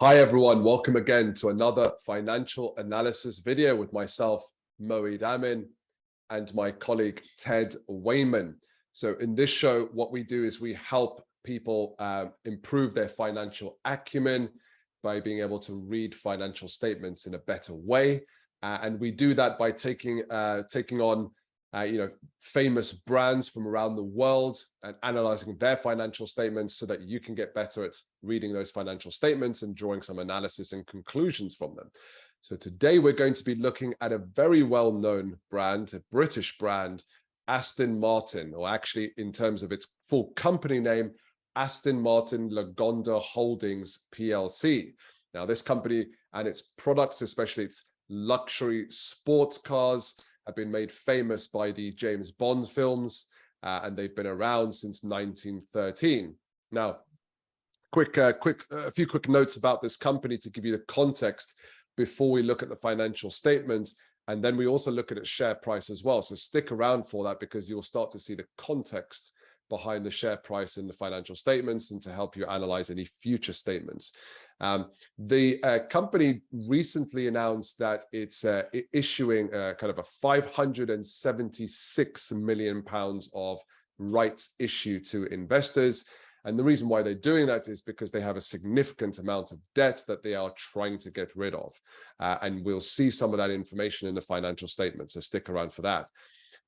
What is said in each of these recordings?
Hi everyone, welcome again to another financial analysis video with myself, Moeed Amin, and my colleague, Ted Wayman. So in this show, what we do is we help people improve their financial acumen by being able to read financial statements in a better way. And we do that by taking on famous brands from around the world and analyzing their financial statements so that you can get better at reading those financial statements and drawing some analysis and conclusions from them. So today we're going to be looking at a very well-known brand, a British brand, Aston Martin, or actually in terms of its full company name, Aston Martin Lagonda Holdings PLC. Now this company and its products, especially its luxury sports cars, have been made famous by the James Bond films, and they've been around since 1913. Now, a few quick notes about this company to give you the context before we look at the financial statement, and then we also look at its share price as well. So stick around for that because you'll start to see the context behind the share price in the financial statements and to help you analyze any future statements. The company recently announced that it's issuing kind of a £576 million of rights issue to investors. And the reason why they're doing that is because they have a significant amount of debt that they are trying to get rid of. And we'll see some of that information in the financial statement, so stick around for that.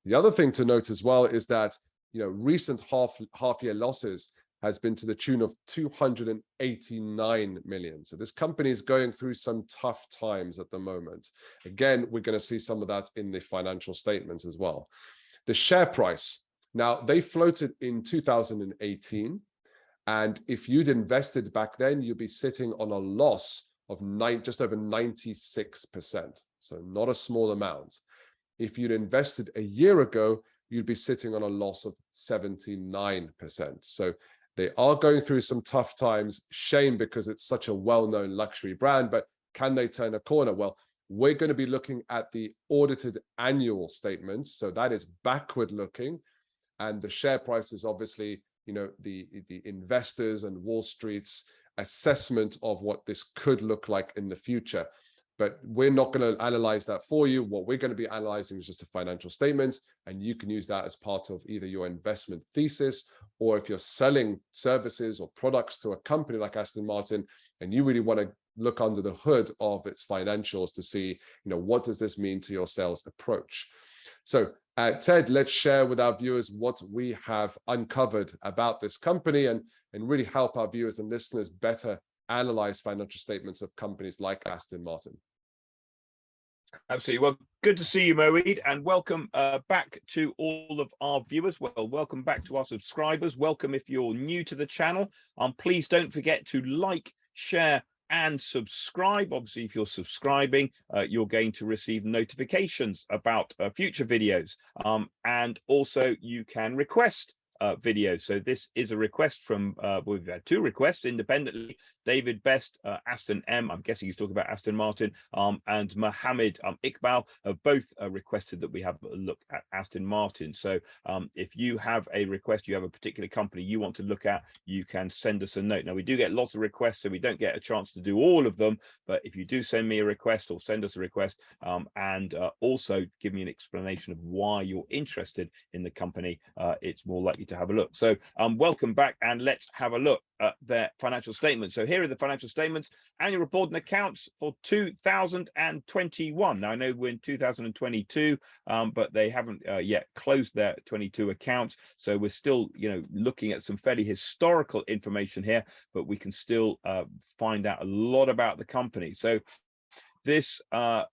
The other thing to note as well is that recent half-year losses has been to the tune of 289 million. So this company is going through some tough times at the moment. Again, we're going to see some of that in the financial statements as well. The share price. Now, they floated in 2018. And if you'd invested back then, you'd be sitting on a loss of just over 96%. So not a small amount. If you'd invested a year ago, you'd be sitting on a loss of 79%. So they are going through some tough times. Shame because it's such a well-known luxury brand, but can they turn a corner? Well, we're going to be looking at the audited annual statement. So that is backward looking. And the share price is obviously, the investors and Wall Street's assessment of what this could look like in the future. But we're not going to analyze that for you. What we're going to be analyzing is just a financial statement, and you can use that as part of either your investment thesis, or if you're selling services or products to a company like Aston Martin, and you really want to look under the hood of its financials to see, what does this mean to your sales approach? So, Ted, let's share with our viewers what we have uncovered about this company and really help our viewers and listeners better analyze financial statements of companies like Aston Martin. Absolutely. Well, good to see you, Moeed, and welcome back to all of our viewers. Well, welcome back to our subscribers. Welcome if you're new to the channel. Please don't forget to like, share, and subscribe. Obviously, if you're subscribing, you're going to receive notifications about future videos. And also you can request videos. So this is a request from, we've had two requests independently. David Best, Aston M, I'm guessing he's talking about Aston Martin, and Mohammed Iqbal have both requested that we have a look at Aston Martin. So if you have a request, you have a particular company you want to look at, you can send us a note. Now, we do get lots of requests, so we don't get a chance to do all of them, but if you do send me a request or send us a request, and also give me an explanation of why you're interested in the company, it's more likely to have a look. So welcome back, and let's have a look at their financial statements. So here are the financial statements, annual report and accounts for 2021. Now I know we're in 2022, but they haven't yet closed their 22 accounts, so we're still looking at some fairly historical information here, but we can still find out a lot about the company. So this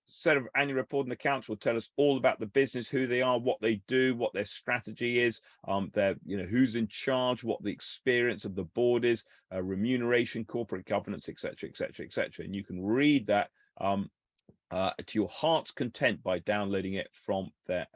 set of annual report and accounts will tell us all about the business, who they are, what they do, what their strategy is, who's in charge, what the experience of the board is, remuneration, corporate governance, etc., etc., etc. And you can read that to your heart's content by downloading it from their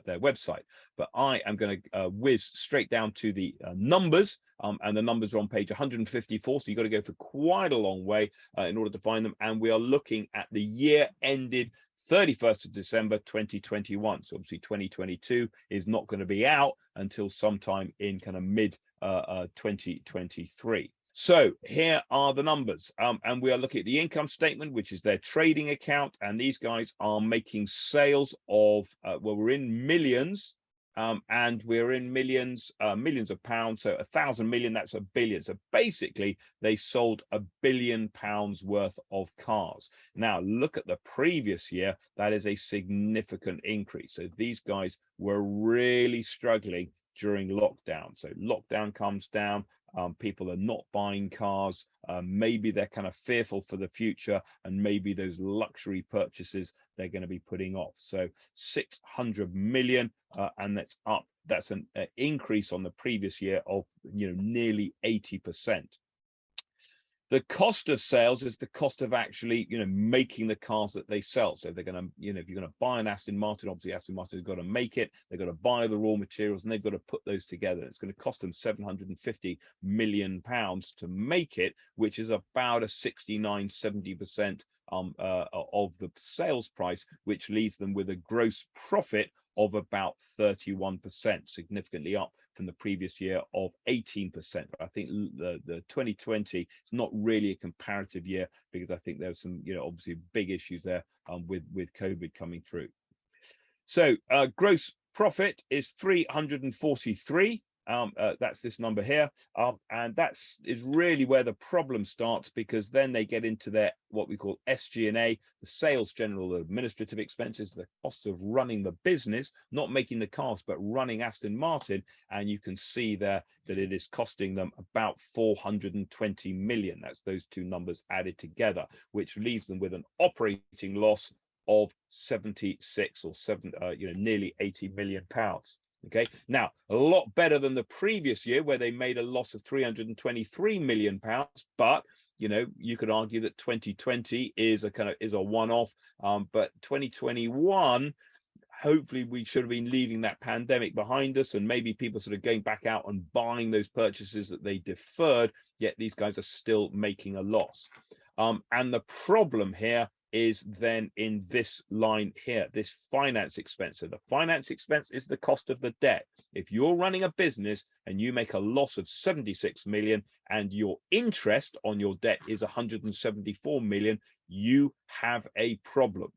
website. But I am going to whiz straight down to the numbers, and the numbers are on page 154, so you've got to go for quite a long way in order to find them. And we are looking at the year ended 31st of December 2021. So obviously 2022 is not going to be out until sometime in kind of mid 2023. So here are the numbers, and we are looking at the income statement, which is their trading account, and these guys are making sales of well, we're in millions, and we're in millions of pounds. So 1,000 million, that's a billion. So basically they sold £1 billion worth of cars. Now look at the previous year, that is a significant increase. So these guys were really struggling during lockdown. So lockdown comes down, people are not buying cars, maybe they're kind of fearful for the future, and maybe those luxury purchases they're going to be putting off. So 600 million, and that's an increase on the previous year of nearly 80%. The cost of sales is the cost of actually, making the cars that they sell. So they're going to, if you're going to buy an Aston Martin, obviously Aston Martin's got to make it. They've got to buy the raw materials, and they've got to put those together. It's going to cost them £750 million to make it, which is about a 69–70% of the sales price, which leaves them with a gross profit of about 31%, significantly up from the previous year of 18%. I think the 2020 is not really a comparative year, because I think there's some, obviously big issues there with COVID coming through. So gross profit is 343. That's this number here, and is really where the problem starts, because then they get into their what we call SG&A, the sales general administrative expenses, the costs of running the business, not making the cars but running Aston Martin, and you can see there that it is costing them about 420 million. That's those two numbers added together, which leaves them with an operating loss of 76 or nearly 80 million pounds. Okay, now a lot better than the previous year, where they made a loss of 323 million pounds. But you could argue that 2020 is a one-off, but 2021, hopefully we should have been leaving that pandemic behind us, and maybe people sort of going back out and buying those purchases that they deferred, yet these guys are still making a loss. And the problem here is then in this line here, this finance expense. So the finance expense is the cost of the debt. If you're running a business and you make a loss of 76 million and your interest on your debt is 174 million, you have a problem,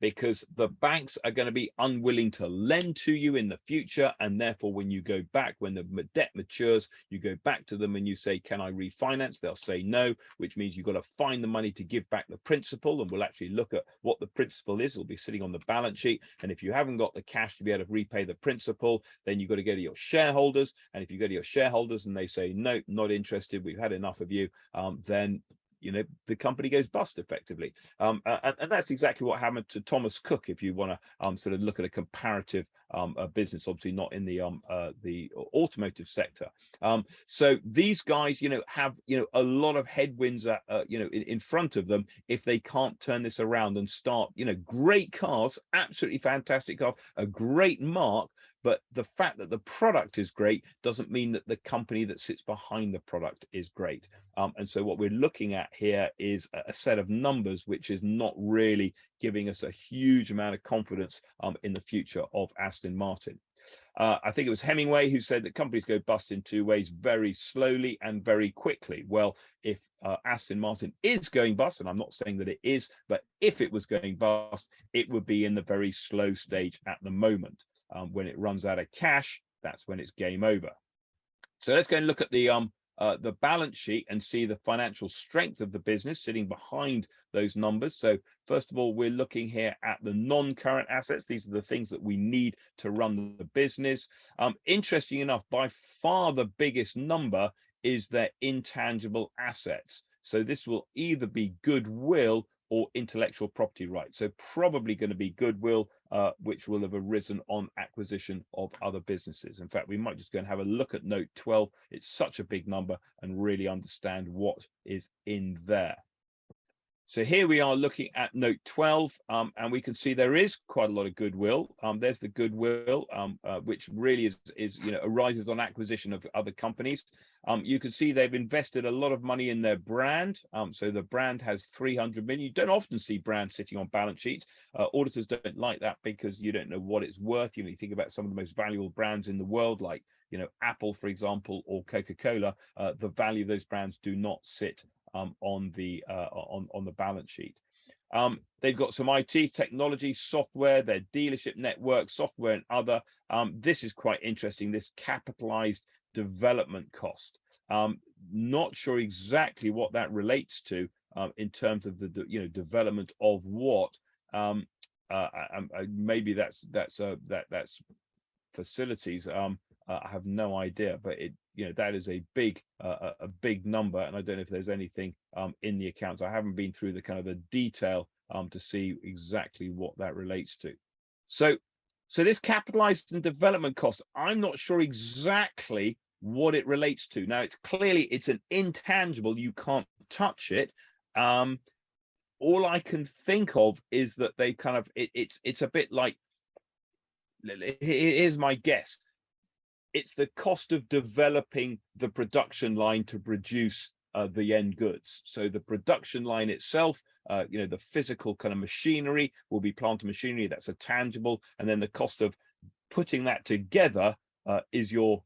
because the banks are going to be unwilling to lend to you in the future. And therefore, when you go back, when the debt matures, you go back to them and you say, can I refinance? They'll say no, which means you've got to find the money to give back the principal. And we'll actually look at what the principal is. It'll be sitting on the balance sheet. And if you haven't got the cash to be able to repay the principal, then you've got to go to your shareholders. And if you go to your shareholders and they say, no, not interested, we've had enough of you, then the company goes bust effectively. And that's exactly what happened to Thomas Cook, if you want to sort of look at a comparative business, obviously not in the automotive sector. So these guys, have, a lot of headwinds, in front of them if they can't turn this around and start, great cars, absolutely fantastic car, a great mark. But the fact that the product is great doesn't mean that the company that sits behind the product is great. And so what we're looking at here is a set of numbers which is not really giving us a huge amount of confidence in the future of Aston Martin. I think it was Hemingway who said that companies go bust in two ways: very slowly and very quickly. Well, if Aston Martin is going bust, and I'm not saying that it is, but if it was going bust, it would be in the very slow stage at the moment. When it runs out of cash, that's when it's game over. So let's go and look at the balance sheet and see the financial strength of the business sitting behind those numbers. So first of all, we're looking here at the non-current assets. These are the things that we need to run the business. Interesting enough, by far the biggest number is their intangible assets. So this will either be goodwill or intellectual property rights. So probably going to be goodwill, which will have arisen on acquisition of other businesses. In fact, we might just go and have a look at note 12. It's such a big number, and really understand what is in there. So here we are looking at note 12, and we can see there is quite a lot of goodwill. There's the goodwill, which really is arises on acquisition of other companies. You can see they've invested a lot of money in their brand. So the brand has 300 million. You don't often see brands sitting on balance sheets. Auditors don't like that, because you don't know what it's worth. You think about some of the most valuable brands in the world, like you know, Apple, for example, or Coca-Cola, the value of those brands do not sit on the balance sheet. They've got some IT, technology, software, their dealership network, software and other. This is quite interesting, this capitalized development cost. Not sure exactly what that relates to in terms of the development of what. Maybe that's facilities. I have no idea, but that is a big number, and I don't know if there's anything in the accounts. I haven't been through the kind of the detail to see exactly what that relates to. So this capitalized and development cost, I'm not sure exactly what it relates to. Now, it's an intangible, you can't touch it. All I can think of is that they kind of it's a bit like, here's my guess, it's the cost of developing the production line to produce the end goods. So the production line itself, the physical kind of machinery will be plant and machinery, that's a tangible, and then the cost of putting that together is your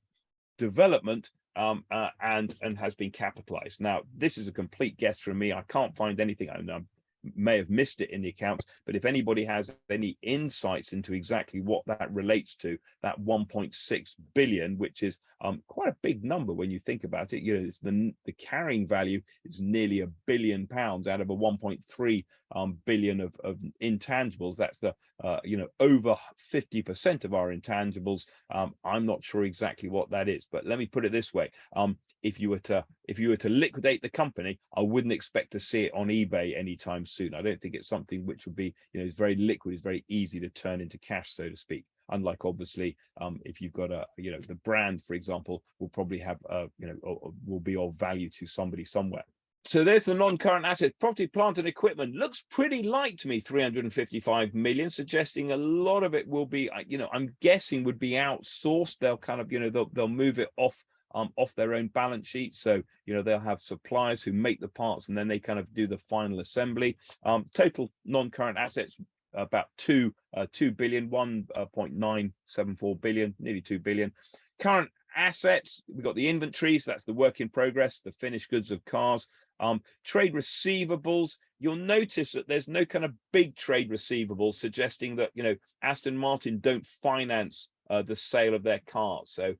development, and has been capitalized. Now, this is a complete guess from me. I can't find anything. I may have missed it in the accounts, but if anybody has any insights into exactly what that relates to, that 1.6 billion, which is quite a big number when you think about it, it's the carrying value is nearly £1 billion out of a 1.3 billion of intangibles. That's the over 50% of our intangibles. I'm not sure exactly what that is, but let me put it this way. If you were to liquidate the company, I wouldn't expect to see it on eBay anytime soon. I don't think it's something which would be, it's very liquid, it's very easy to turn into cash, so to speak. Unlike, obviously, if you've got the brand, for example, will probably have will be of value to somebody somewhere. So there's the non-current assets. Property, plant and equipment looks pretty light to me, 355 million, suggesting a lot of it will be, I'm guessing would be outsourced. They'll kind of, they'll move it off their own balance sheet. So, they'll have suppliers who make the parts and then they kind of do the final assembly. Total non-current assets, about 2 billion, 1.974 billion, nearly 2 billion. Current assets, we've got the inventories, that's the work in progress, the finished goods of cars. Trade receivables, you'll notice that there's no kind of big trade receivables, suggesting that Aston Martin don't finance the sale of their cars. So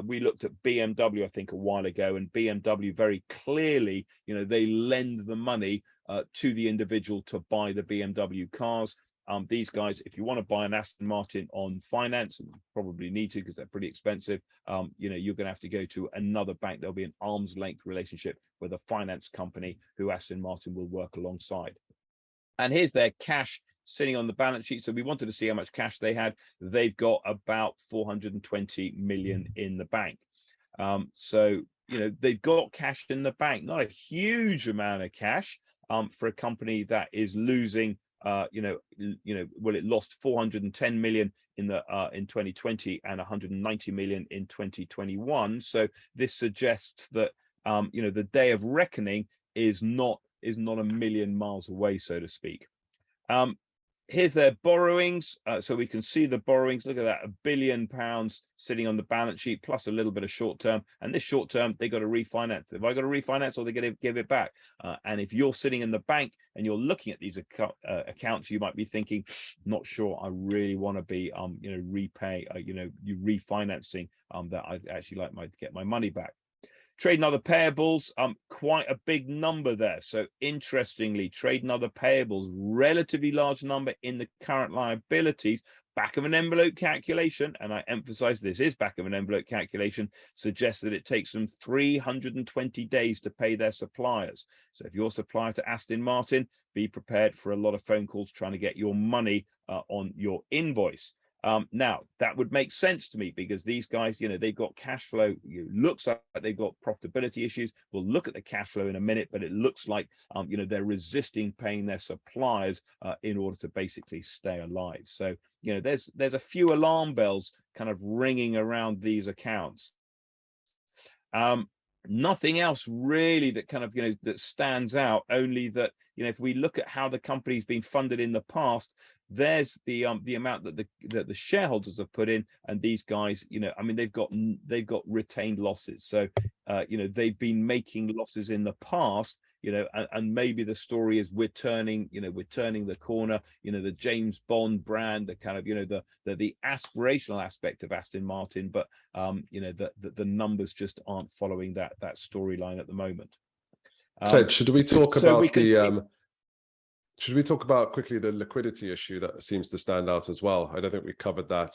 we looked at BMW, I think, a while ago, and BMW very clearly, they lend the money to the individual to buy the BMW cars. These guys, if you want to buy an Aston Martin on finance, and you probably need to because they're pretty expensive, you're going to have to go to another bank. There'll be an arm's length relationship with a finance company who Aston Martin will work alongside. And here's their cash sitting on the balance sheet. So we wanted to see how much cash they had. They've got about 420 million in the bank. So they've got cash in the bank, not a huge amount of cash for a company that is losing. Well, it lost 410 million in 2020 and 190 million in 2021. So this suggests that the day of reckoning is not a million miles away, so to speak. Here's their borrowings. So we can see the borrowings. Look at that, £1 billion sitting on the balance sheet, plus a little bit of short term. And this short term, they got to refinance. Have I got to refinance, or they going to give it back? And if you're sitting in the bank and you're looking at these accounts, you might be thinking, not sure I really want to be, you refinancing that I'd actually like to get my money back. Trade and other payables, quite a big number there. So interestingly, trade and other payables, relatively large number in the current liabilities. Back of an envelope calculation, and I emphasize this is back of an envelope calculation, suggests that it takes them 320 days to pay their suppliers. So if you're a supplier to Aston Martin, be prepared for a lot of phone calls trying to get your money on your invoice. Now, that would make sense to me because these guys, they've got cash flow. It looks like they've got profitability issues. We'll look at the cash flow in a minute, but it looks like, they're resisting paying their suppliers in order to basically stay alive. So, there's a few alarm bells kind of ringing around these accounts. Nothing else really that kind of, that stands out, only that, if we look at how the company's been funded in the past, there's the amount that the shareholders have put in, and these guys, you know, I mean, they've got retained losses. So you know, they've been making losses in the past, you know, and maybe the story is we're turning the corner. You know, the James Bond brand, the kind of, you know, the aspirational aspect of Aston Martin, but you know, the numbers just aren't following that storyline at the moment. Ted, should we talk should we talk about quickly the liquidity issue that seems to stand out as well? I don't think we covered that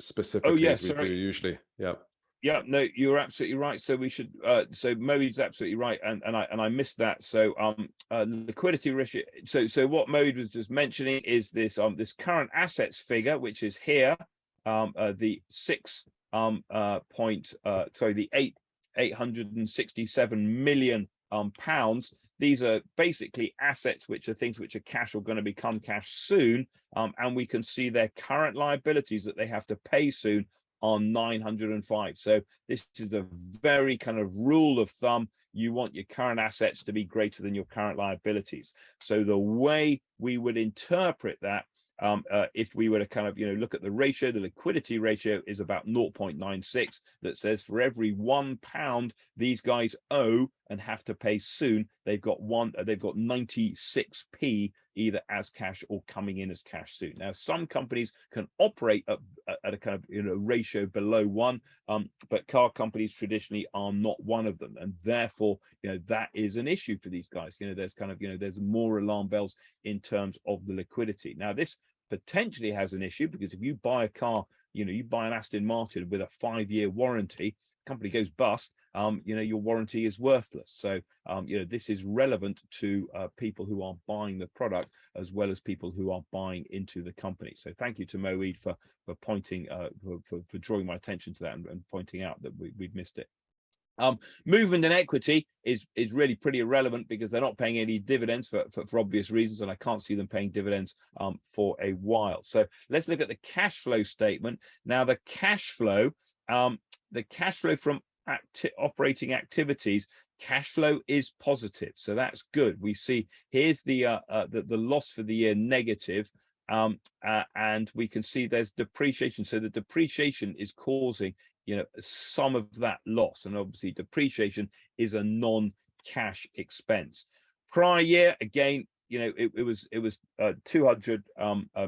specifically as we do usually. Yeah. Yeah, no, you're absolutely right. So we should. So Moeed's absolutely right, and I missed that. So liquidity ratio. So what Moeed was just mentioning is this this current assets figure, which is here, the the 867 million pounds. These are basically assets which are things which are cash or going to become cash soon, and we can see their current liabilities that they have to pay soon on 905. So this is a very kind of rule of thumb. You want your current assets to be greater than your current liabilities. So the way we would interpret that, if we were to kind of, you know, look at the ratio, the liquidity ratio is about 0.96. That says for every £1 these guys owe and have to pay soon, they've got 96p either as cash or coming in as cash soon. Now, some companies can operate at a kind of, you know, ratio below 1, but car companies traditionally are not one of them, and therefore, you know, that is an issue for these guys. You know, there's kind of, you know, there's more alarm bells in terms of the liquidity. Now, this potentially has an issue because if you buy a car, you know, you buy an Aston Martin with a 5-year warranty, company goes bust, you know, your warranty is worthless. So you know, this is relevant to people who are buying the product as well as people who are buying into the company. So thank you to Moeed for pointing for drawing my attention to that and pointing out that we've missed it. Movement in equity is really pretty irrelevant because they're not paying any dividends for obvious reasons, and I can't see them paying dividends for a while. So let's look at the cash flow statement. Now, the cash flow from operating activities, cash flow is positive, so that's good. We see here's the loss for the year negative, and we can see there's depreciation. So the depreciation is causing, you know, some of that loss, and obviously depreciation is a non-cash expense. Prior year, again, you know, it was 200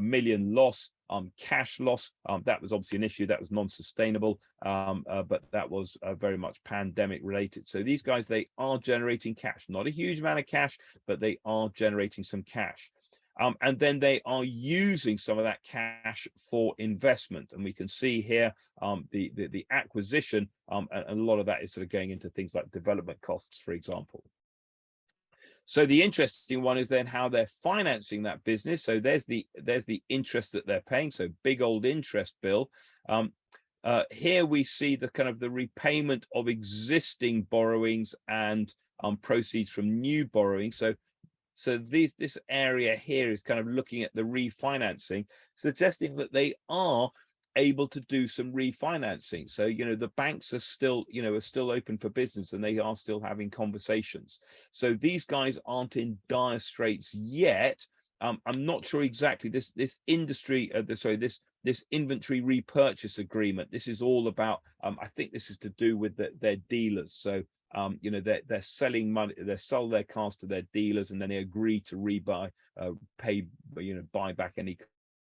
million loss, cash loss. That was obviously an issue that was non-sustainable, but that was very much pandemic related. So these guys, they are generating cash, not a huge amount of cash, but they are generating some cash. And then they are using some of that cash for investment, and we can see here the acquisition, and a lot of that is sort of going into things like development costs, for example. So the interesting one is then how they're financing that business. So there's the interest that they're paying. So big old interest bill. Here we see the kind of the repayment of existing borrowings and proceeds from new borrowing. So this area here is kind of looking at the refinancing, suggesting that they are able to do some refinancing. So, you know, the banks are still, you know, are still open for business, and they are still having conversations. So these guys aren't in dire straits yet. I'm not sure exactly this inventory repurchase agreement. This is all about, I think this is to do with their dealers. So you know, they're selling money, they sell their cars to their dealers, and then they agree to rebuy, buy back any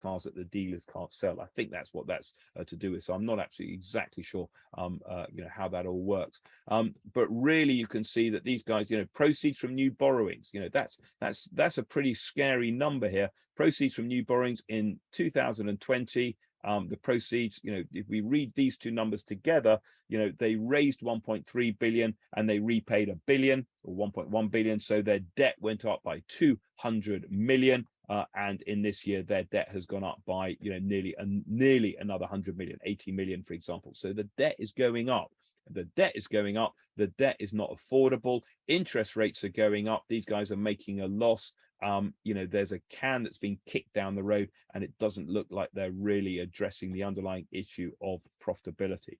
cars that the dealers can't sell. I think that's what that's to do with. So I'm not absolutely exactly sure, you know, how that all works. But really, you can see that these guys, you know, proceeds from new borrowings, you know, that's a pretty scary number here. Proceeds from new borrowings in 2020. The proceeds, you know, if we read these two numbers together, you know, they raised 1.3 billion and they repaid $1 billion or 1.1 billion. So their debt went up by 200 million. And in this year, their debt has gone up by, you know, nearly another 100 million, 80 million, for example. So the debt is going up. The debt is going up. The debt is not affordable. Interest rates are going up. These guys are making a loss. You know, there's a can that's been kicked down the road, and it doesn't look like they're really addressing the underlying issue of profitability.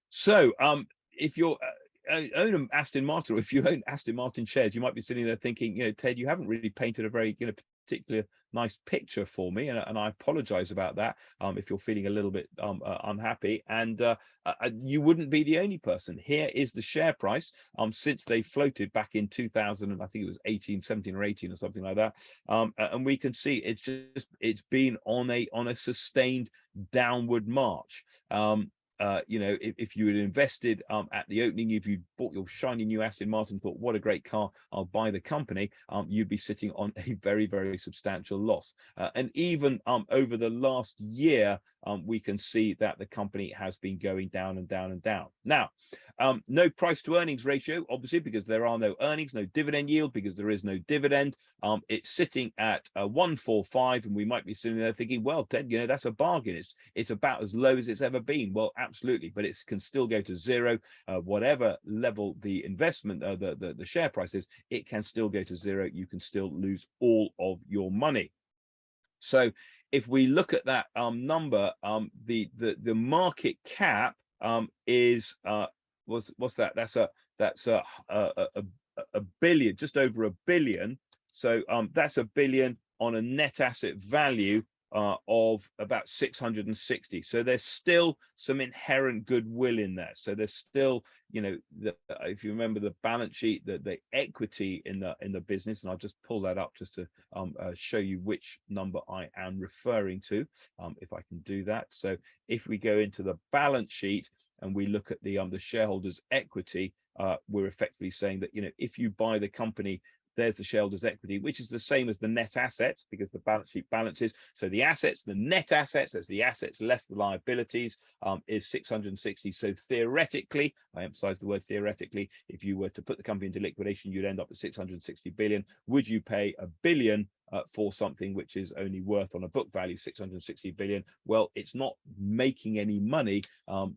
So if you're own an Aston Martin, or if you own Aston Martin shares, you might be sitting there thinking, you know, Ted, you haven't really painted a very, you know, particular nice picture for me, and I apologize about that if you're feeling a little bit unhappy. And you wouldn't be the only person. Here is the share price since they floated back in 2000, and I think it was 17 or 18 or something like that. And we can see it's been on a sustained downward march. You know, if you had invested at the opening, if you bought your shiny new Aston Martin, thought, what a great car, I'll buy the company, you'd be sitting on a very, very substantial loss. And even over the last year, we can see that the company has been going down and down and down. Now, no price to earnings ratio, obviously, because there are no earnings, no dividend yield, because there is no dividend. It's sitting at 145, and we might be sitting there thinking, well, Ted, you know, that's a bargain. It's about as low as it's ever been. Well, absolutely, but it can still go to zero. Whatever level the investment, the share price is, it can still go to zero. You can still lose all of your money. So if we look at that number, the market cap is what's that? That's a billion, just over $1 billion. So that's $1 billion on a net asset value of about 660. So there's still some inherent goodwill in there. So there's still, you know, if you remember the balance sheet, the equity in the business, and I'll just pull that up just to show you which number I am referring to, if I can do that. So if we go into the balance sheet and we look at the shareholders' equity, we're effectively saying that, you know, if you buy the company, there's the shareholders' equity, which is the same as the net assets, because the balance sheet balances. So the assets, the net assets, as the assets less the liabilities, is 660. So theoretically, I emphasize the word theoretically, if you were to put the company into liquidation, you'd end up at 660 billion. Would you pay $1 billion for something which is only worth, on a book value, 660 billion? Well, it's not making any money.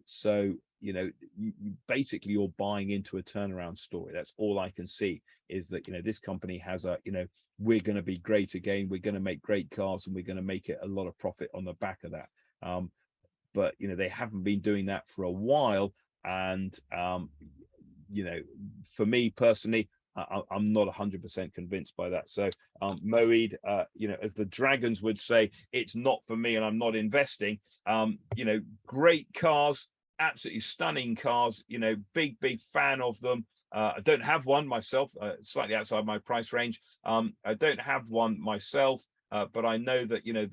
So, you know, basically you're buying into a turnaround story. That's all I can see, is that, you know, this company has a, you know, we're going to be great again, we're going to make great cars, and we're going to make it a lot of profit on the back of that. But, you know, they haven't been doing that for a while. And, you know, for me personally, I'm not 100% convinced by that. So Moeed, you know, as the Dragons would say, it's not for me, and I'm not investing. You know, great cars, absolutely stunning cars, you know, big fan of them. I don't have one myself, slightly outside my price range. I don't have one myself, but I know that, you know,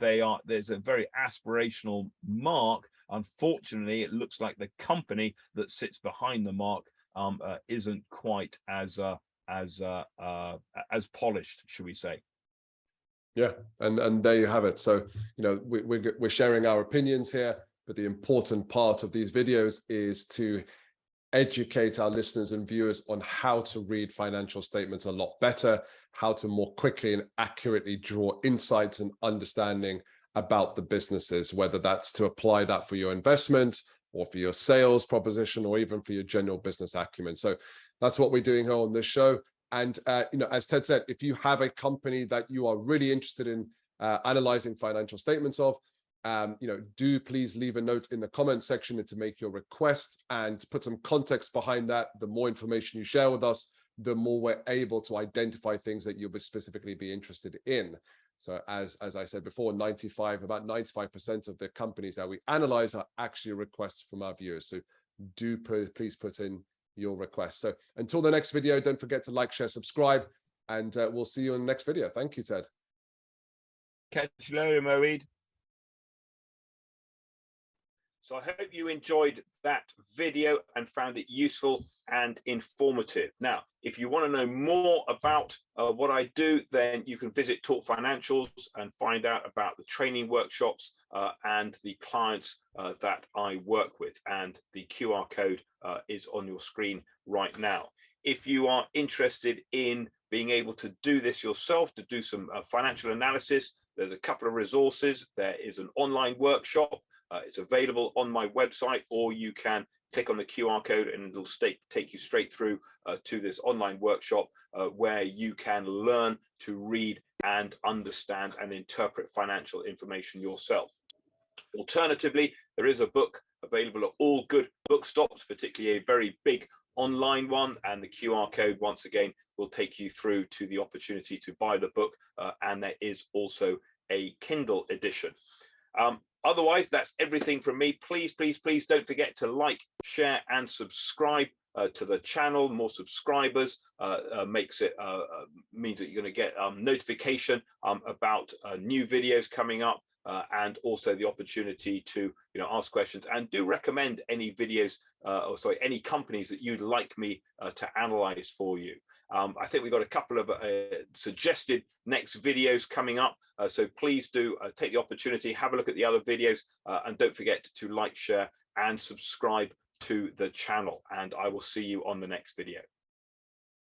there's a very aspirational mark. Unfortunately, it looks like the company that sits behind the mark isn't quite as polished, should we say. Yeah, and there you have it. So, you know, we're sharing our opinions here, but the important part of these videos is to educate our listeners and viewers on how to read financial statements a lot better, how to more quickly and accurately draw insights and understanding about the businesses, whether that's to apply that for your investment or for your sales proposition, or even for your general business acumen. So that's what we're doing here on this show. And, you know, as Ted said, if you have a company that you are really interested in analyzing financial statements of, you know, do please leave a note in the comment section to make your request and put some context behind that. The more information you share with us, the more we're able to identify things that you'll specifically be interested in. So as I said before, about 95% of the companies that we analyze are actually requests from our viewers. So do please put in your request. So until the next video, don't forget to like, share, subscribe, and we'll see you in the next video. Thank you, Ted. Catch you later, Moeed. So I hope you enjoyed that video and found it useful and informative. Now, if you want to know more about what I do, then you can visit Talk Financials and find out about the training workshops and the clients that I work with. And the QR code is on your screen right now. If you are interested in being able to do this yourself, to do some financial analysis, there's a couple of resources. There is an online workshop. It's available on my website, or you can click on the QR code and it'll take you straight through to this online workshop where you can learn to read and understand and interpret financial information yourself. Alternatively, there is a book available at all good bookstops, particularly a very big online one, and the QR code once again will take you through to the opportunity to buy the book, and there is also a Kindle edition. Otherwise, that's everything from me. Please, please, please don't forget to like, share, and subscribe to the channel. More subscribers means that you're going to get notification about new videos coming up, and also the opportunity to ask questions, and do recommend any videos or sorry, any companies that you'd like me to analyze for you. I think we've got a couple of suggested next videos coming up, so please do take the opportunity, have a look at the other videos, and don't forget to like, share, and subscribe to the channel, and I will see you on the next video.